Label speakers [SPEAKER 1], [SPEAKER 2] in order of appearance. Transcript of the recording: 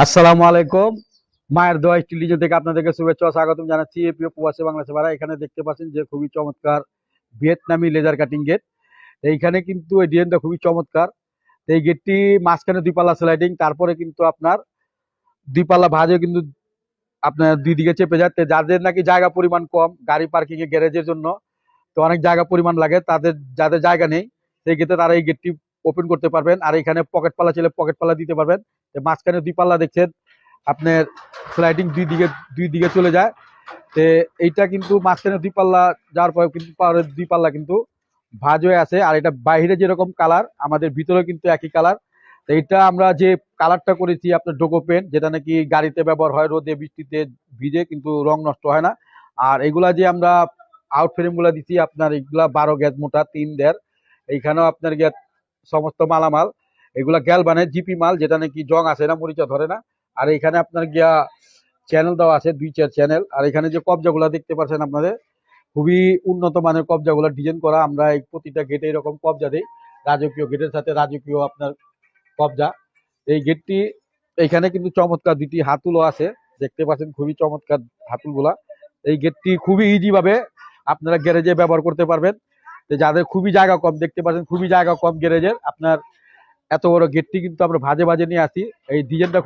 [SPEAKER 1] আসসালামু আলাইকুম। মায়ের দোয়া স্টিল ডিজাইন থেকে আপনাদেরকে শুভেচ্ছা ও স্বাগতম জানাচ্ছি। প্রিয় প্রবাসী বাংলাদেশে ভাড়া এখানে দেখতে পাচ্ছেন যে খুবই চমৎকার ভিয়েতনামি লেজার কাটিং গেট। এইখানে কিন্তু এই ডিজাইনটা খুবই চমৎকার। এই গেটটি মাঝখানে দুই পাল্লা স্লাইডিং, তারপরে কিন্তু আপনার দুই পাল্লা ভাঁজে কিন্তু আপনার দুই দিকে চেপে যায়। তো যাদের নাকি জায়গা পরিমাণ কম গাড়ি পার্কিং এ গ্যারেজের জন্য, তো অনেক জায়গা পরিমাণ লাগে, তাদের যাদের জায়গা নেই সেই ক্ষেত্রে তারা এই গেটটি ওপেন করতে পারবেন। আর এখানে পকেট পাল্লা ছেলে পকেট পাল্লা দিতে পারবেন। মাঝখানে দুই পাল্লা দেখছেন আপনার স্লাইডিং দুই দিকে চলে যায়। তো এইটা কিন্তু মাঝখানে দুই পাল্লা যাওয়ার পরে কিন্তু দুই পাল্লা কিন্তু ভাঁজ হয়ে আছে। আর এটা বাইরে যেরকম কালার আমাদের ভিতরে কিন্তু একই কালার। তো এটা আমরা যে কালারটা করেছি আপনার ডোকো পেন্ট, যেটা নাকি গাড়িতে ব্যবহার হয়, রোদে বৃষ্টিতে ভিজে কিন্তু রং নষ্ট হয় না। আর এগুলা যে আমরা আউট ফ্রেম গুলা দিচ্ছি আপনার, এগুলা 12 গেজ মোটা 3 দেড়। এইখানেও আপনার গিয়ে সমস্ত মালামাল এগুলা গ্যালবানের জিপি মাল, যেটা নাকি জং আসে না, মরিচা ধরে না। আর এখানে আপনার গিয়া চ্যানেল দেওয়া আছে 2-4 চ্যানেল। আর এখানে যে কবজাগুলা দেখতে পাচ্ছেন আপনাদের, খুবই উন্নত মানের কবজাগুলা ডিজাইন করা। আমরা এই প্রতিটা গেটে এরকম কবজা দিই, রাজকীয় গেটের সাথে রাজকীয় আপনার কবজা। এই গেটটি এখানে কিন্তু চমৎকার দুটি হাতুলও আছে, দেখতে পাচ্ছেন খুবই চমৎকার হাতুলগুলা। এই গেটটি খুবই ইজি ভাবে আপনারা গ্যারেজে ব্যবহার করতে পারবেন। তো যাদের খুবই জায়গা কম, দেখতে পাচ্ছেন খুবই জায়গা কম গ্যারেজের, আপনার এত বড় গেটটি কিন্তু আমরা ভাজে ভাজে নিয়ে আসি। এই ডিজাইনটা